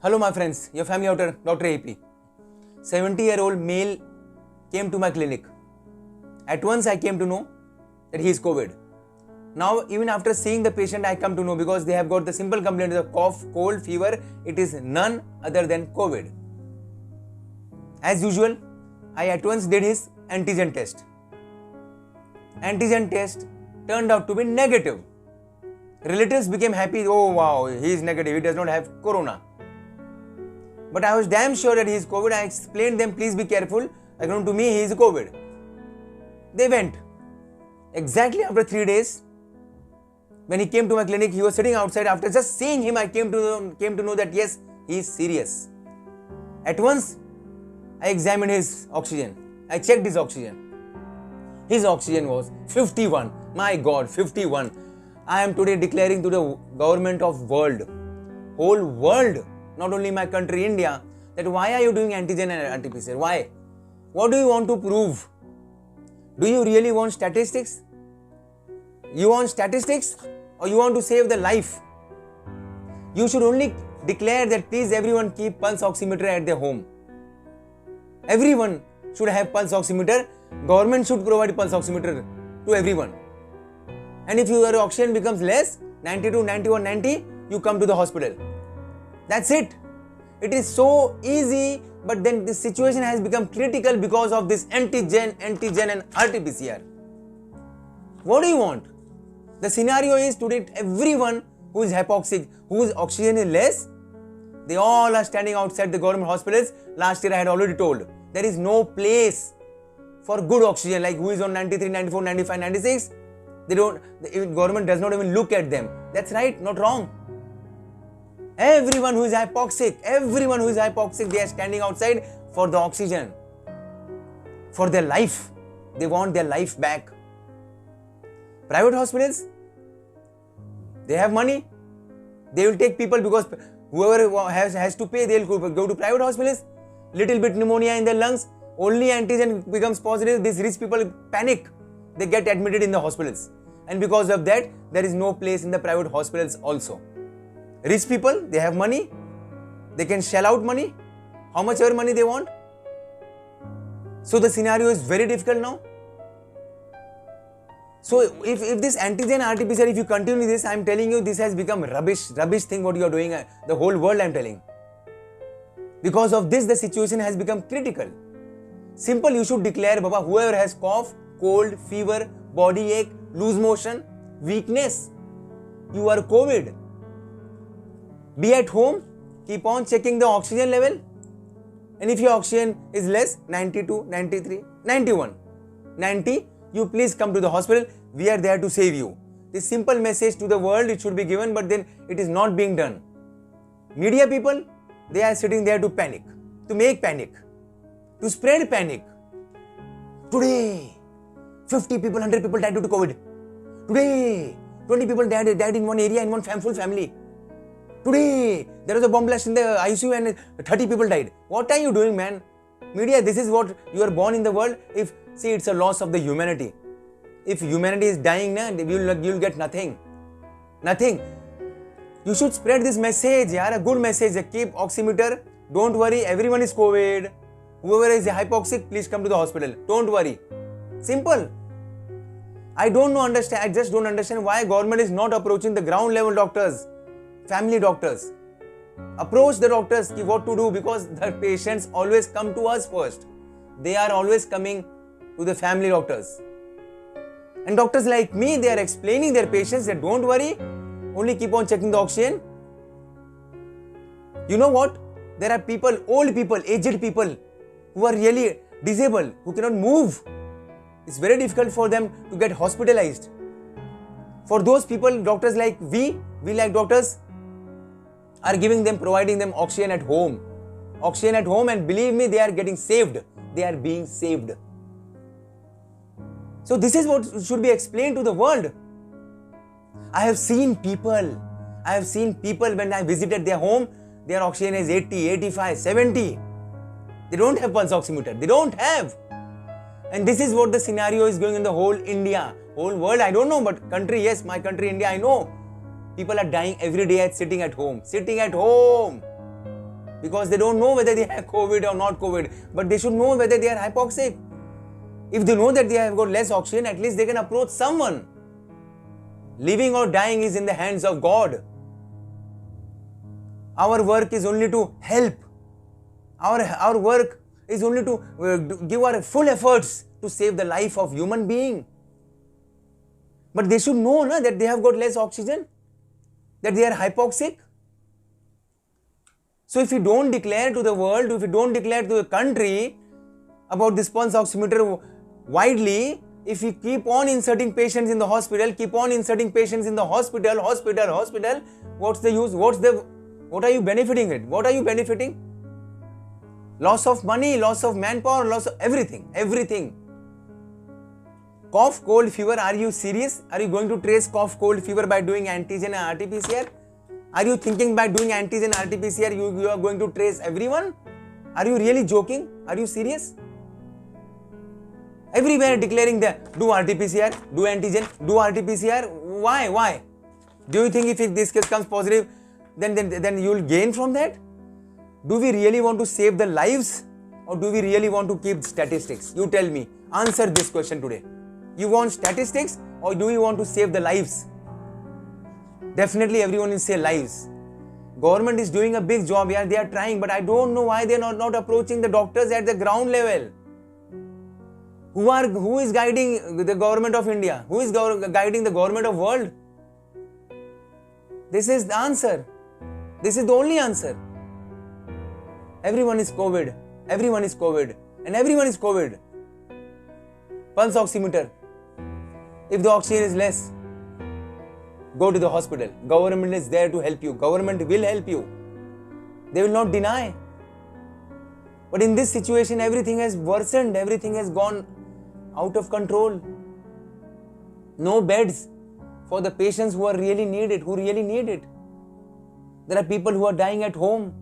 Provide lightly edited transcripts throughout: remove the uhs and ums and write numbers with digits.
Hello my friends, your family doctor, Dr. AP. 70-year-old male came to my clinic. At once I came to know that he is COVID. Now even after seeing the patient I come to know because they have got the simple complaint of cough, cold, fever. It is none other than COVID. As usual, I at once did his antigen test. Antigen test turned out to be negative. Relatives became happy, oh wow, he is negative, he does not have corona. But I was damn sure that he is COVID. I explained them, please be careful. According to me, he is COVID. They went. Exactly after 3 days, when he came to my clinic, he was sitting outside. After just seeing him, I came to know that yes, he is serious. At once, I examined his oxygen. I checked his oxygen. His oxygen was 51. My God, 51. I am today declaring to the government of world, whole world, not only my country, India, that why are you doing antigen and RT-PCR? Why? What do you want to prove? Do you really want statistics? You want statistics or you want to save the life? You should only declare that please everyone keep pulse oximeter at their home. Everyone should have pulse oximeter. Government should provide pulse oximeter to everyone. And if your oxygen becomes less, 92, 91, 90, you come to the hospital. That's it. It is so easy, but then this situation has become critical because of this antigen and RT-PCR. What do you want? The scenario is today everyone who is hypoxic, whose oxygen is less, they all are standing outside the government hospitals. Last year I had already told, there is no place for good oxygen, like who is on 93, 94, 95, 96. The government does not even look at them. That's right, not wrong. Everyone who is hypoxic, they are standing outside for the oxygen, for their life. They want their life back. Private hospitals, they have money. They will take people because whoever has to pay, they will go to private hospitals. Little bit pneumonia in their lungs, only antigen becomes positive. These rich people panic. They get admitted in the hospitals. And because of that, there is no place in the private hospitals also. Rich people, they have money. They can shell out money, how much ever money they want. So the scenario is very difficult now. So if this antigen RT-PCR, if you continue this, I am telling you, this has become rubbish thing what you are doing, the whole world I am telling. Because of this, the situation has become critical. Simple, you should declare, Baba, whoever has cough, cold, fever, body ache, loose motion, weakness, you are COVID. Be at home, keep on checking the oxygen level. And if your oxygen is less, 92, 93, 91, 90, you please come to the hospital. We are there to save you. This simple message to the world, it should be given, but then it is not being done. Media people, they are sitting there to panic, to make panic, to spread panic. Today, 50 people, 100 people died due to COVID. Today, 20 people died in one area, in one full family. Today, there was a bomb blast in the ICU and 30 people died. What are you doing, man? Media, this is what you are born in the world. See, it's a loss of the humanity. If humanity is dying, you'll get nothing. Nothing. You should spread this message, a good message. Keep oximeter. Don't worry, everyone is COVID. Whoever is hypoxic, please come to the hospital. Don't worry. Simple. I just don't understand why government is not approaching the ground level doctors. Family doctors. Approach the doctors what to do, because the patients always come to us first. They are always coming to the family doctors. And doctors like me, they are explaining their patients that don't worry, only keep on checking the oxygen. You know what? There are people, old people, aged people who are really disabled, who cannot move. It's very difficult for them to get hospitalized. For those people, doctors like we like doctors, are providing them oxygen at home. Oxygen at home, and believe me, they are getting saved. They are being saved. So this is what should be explained to the world. I have seen people when I visited their home, their oxygen is 80, 85, 70. They don't have pulse oximeter. They don't have. And this is what the scenario is going in the whole India, whole world. I don't know, but country, yes, my country, India, I know. People are dying every day sitting at home. because they don't know whether they have COVID or not COVID, but they should know whether they are hypoxic. If they know that they have got less oxygen, at least they can approach someone. Living or dying is in the hands of God. Our work is only to help. Our work is only to give our full efforts to save the life of human being. But they should know that they have got less oxygen, that they are hypoxic. So if you don't declare to the world, if you don't declare to the country about this pulse oximeter widely, if you keep on inserting patients in the hospital, hospital, what's the use? What are you benefiting it? What are you benefiting? Loss of money, loss of manpower, loss of everything. Cough, cold, fever, are you serious? Are you going to trace cough, cold, fever by doing antigen and RT-PCR? Are you thinking by doing antigen and RT-PCR you are going to trace everyone? Are you really joking? Are you serious? Everywhere declaring that do RT-PCR, do antigen, do RT-PCR. Why? Do you think if this case comes positive, then you will gain from that? Do we really want to save the lives, or do we really want to keep statistics? You tell me. Answer this question today. You want statistics, or do you want to save the lives? Definitely everyone will say lives. Government is doing a big job. Yeah, they are trying, but I don't know why they are not approaching the doctors at the ground level. Who is guiding the government of India? Who is guiding the government of world? This is the answer. This is the only answer. Everyone is COVID. Everyone is COVID. And everyone is COVID. Pulse oximeter. If the oxygen is less, go to the hospital. Government is there to help you. Government will help you. They will not deny. But in this situation, everything has worsened. Everything has gone out of control. No beds for the patients who really need it. There are people who are dying at home.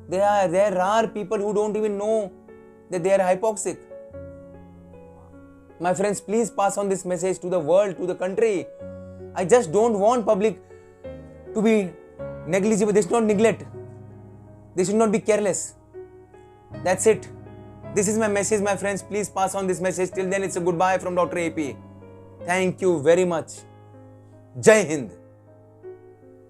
There are people who don't even know that they are hypoxic. My friends, please pass on this message to the world, to the country. I just don't want public to be negligible. They should not neglect. They should not be careless. That's it. This is my message, my friends. Please pass on this message. Till then, it's a goodbye from Dr. AP. Thank you very much. Jai Hind.